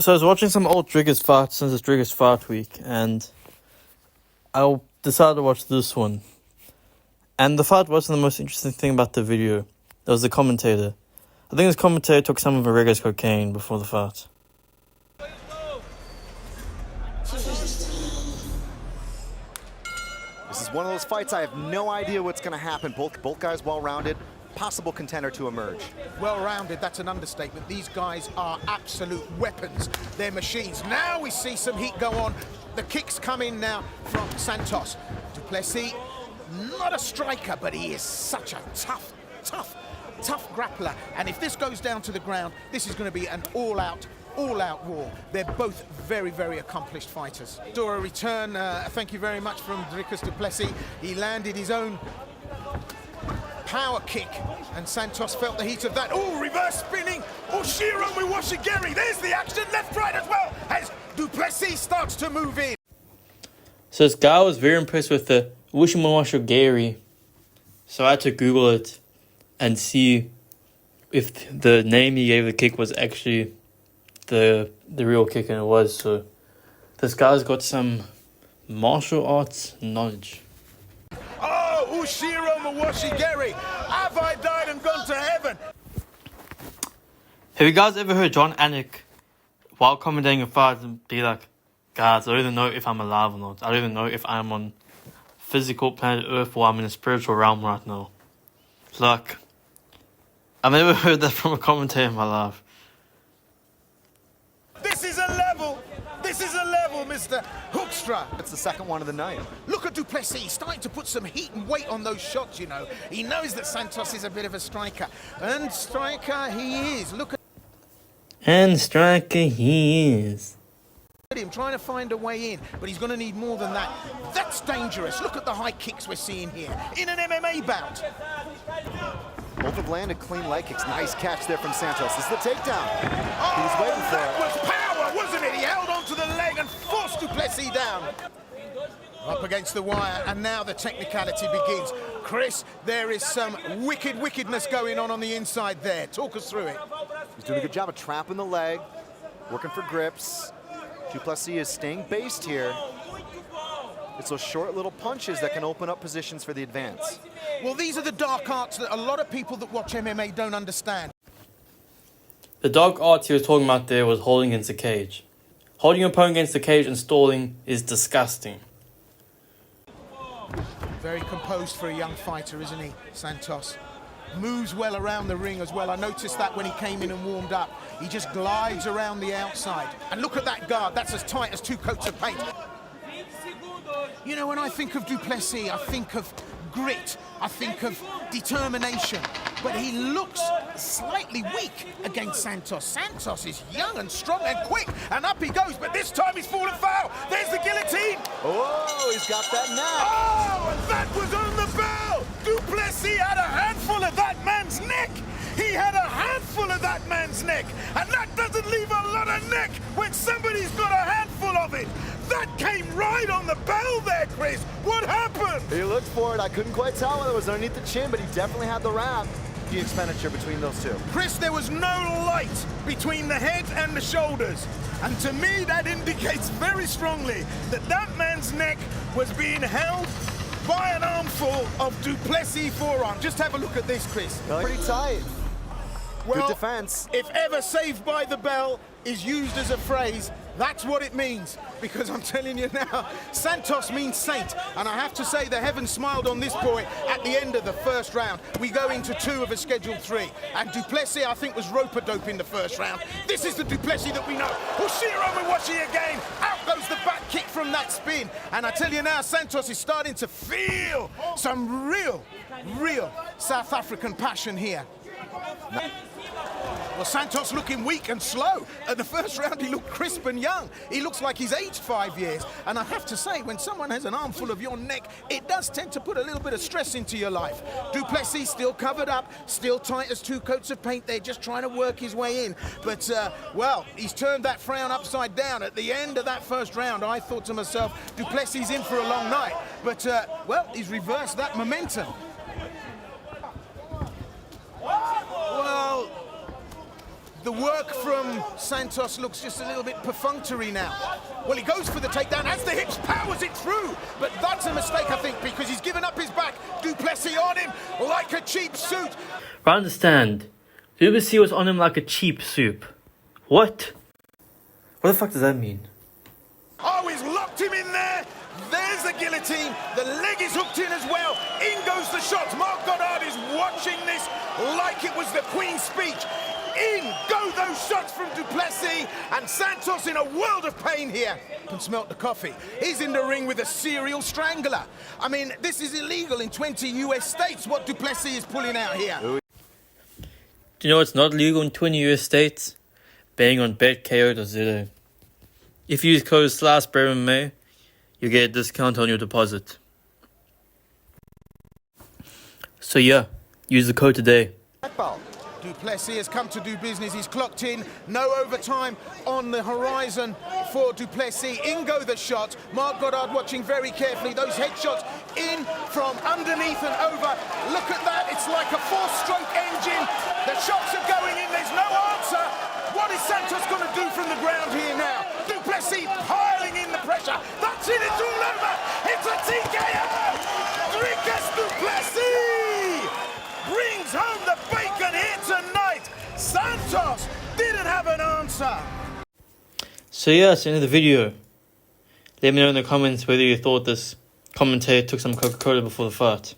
So I was watching some old Dricus fights since it's Dricus fight week, and I decided to watch this one. And the fight wasn't the most interesting thing about the video. It was the commentator. I think this commentator took some of Orega's cocaine before the fight. This is one of those fights I have no idea what's going to happen. Both guys well-rounded, possible contender to emerge. Well-rounded, that's an understatement. These guys are absolute weapons. They're machines. Now we see some heat go on. The kicks come in now from Santos. Du Plessis, not a striker, but he is such a tough grappler. And if this goes down to the ground, this is going to be an all-out war. They're both very accomplished fighters. Saw a return, thank you very much, from Dricus du Plessis. He landed his own power kick, and Santos felt the heat of that. Oh, reverse spinning. Oh, Shiro Miwashigeri. There's the action, left, right as well, as du Plessis starts to move in. So this guy was very impressed with the Wishimawashogiri. So I had to Google it and see if the name he gave the kick was actually the real kick, and it was. So this guy's got some martial arts knowledge. Oh, Ushiro Miwashigeri. Have I died and gone to heaven? Have you guys ever heard John Anik, while commentating a fight, be like, guys, I don't even know if I'm alive or not. I don't even know if I'm on physical planet Earth or I'm in a spiritual realm right now. It's like, I've never heard that from a commentator in my life. This is a level, Mr. Hoekstra. It's the second one of the night. Look at du Plessis, he's starting to put some heat and weight on those shots, you know. He knows that Santos is a bit of a striker. And striker he is. Look And striker he is. at him trying to find a way in, but he's going to need more than that. That's dangerous. Look at the high kicks we're seeing here in an MMA bout. Both have landed clean leg kicks. Nice catch there from Santos. This is the takedown. Oh, He was waiting for that it. was power, wasn't it? He held onto the leg and forced du Plessis down. Up against the wire, and now the technicality begins. Chris, there is some wickedness going on the inside there. Talk us through it. He's doing a good job of trapping the leg, working for grips. Du Plessis is staying based here. It's those short little punches that can open up positions for the advance. Well, these are the dark arts that a lot of people that watch MMA don't understand. The dark arts he was talking about there was holding against the cage. Holding your opponent against the cage and stalling is disgusting. Very composed for a young fighter, isn't he, Santos? Moves well around the ring as well. I noticed that when he came in and warmed up. He just glides around the outside. And look at that guard. That's as tight as 2 coats of paint. You know, when I think of du Plessis, I think of grit. I think of determination. But he looks slightly weak against Santos. Santos is young and strong and quick. And up he goes, but this time he's fallen foul. There's the guillotine. Oh, he's got that neck. Oh, and that was on the bell. Du Plessis had a handful of that man's neck. He had a handful of that man's neck. And that doesn't leave a lot of neck when somebody's got a handful of it. That came right on the bell there, Chris. What happened? He looked for it. I couldn't quite tell whether it was underneath the chin, but he definitely had the wrap. The expenditure between those two. Chris, there was no light between the head and the shoulders. And to me, that indicates very strongly that that man's neck was being held by an armful of du Plessis forearm. Just have a look at this, Chris. Pretty tight. Well, good defense. If ever saved by the bell is used as a phrase, that's what it means. Because I'm telling you now, Santos means saint. And I have to say, the heavens smiled on this boy at the end of the first round. We go into 2 of a scheduled 3. And du Plessis, I think, was rope-a-dope in the first round. This is the du Plessis that we know. Ushiro Miwashi again. Out goes the back kick from that spin. And I tell you now, Santos is starting to feel some real South African passion here. Well, Santos looking weak and slow. At the first round, he looked crisp and young. He looks like he's aged 5 years. And I have to say, when someone has an armful of your neck, it does tend to put a little bit of stress into your life. Du Plessis still covered up, still tight as 2 coats of paint. They're just trying to work his way in. But, well, he's turned that frown upside down. At the end of that first round, I thought to myself, du Plessis in for a long night. But, well, he's reversed that momentum. Well, The work from Santos looks just a little bit perfunctory now. Well, he goes for the takedown as the hips powers it through, but that's a mistake, I think, because he's given up his back. Du Plessis on him like a cheap suit. I understand. Du Plessis was on him like a cheap soup. What? What the fuck does that mean? Oh, he's locked him in there. There's the guillotine. The leg is hooked in as well. In goes the shots. Marc Goddard is watching this like it was the Queen's speech. In go those shots from Du Plessis, and Santos in a world of pain here. Can smelt the coffee. He's in the ring with a serial strangler. I mean, this is illegal in 20 US states, what Du Plessis is pulling out here. Do you know what's not legal in 20 US states? Betting on BetKO.Zillow. If you use code /BRMMA, you get a discount on your deposit. So yeah, use the code today. Du Plessis has come to do business. He's clocked in. No overtime on the horizon for Du Plessis. In go the shots. Marc Goddard watching very carefully. Those headshots in from underneath and over. Look at that. It's like a 4-stroke engine. The shots are going in. There's no answer. What is Santos going to do from the ground here now? Du Plessis piling in the pressure. That's it. It's all over. It's a TKO. Dricus Du Plessis brings home the bacon here tonight. Santos didn't have an answer. So yeah, that's the end of the video. Let me know in the comments whether you thought this commentator took some Coca-Cola before the fight.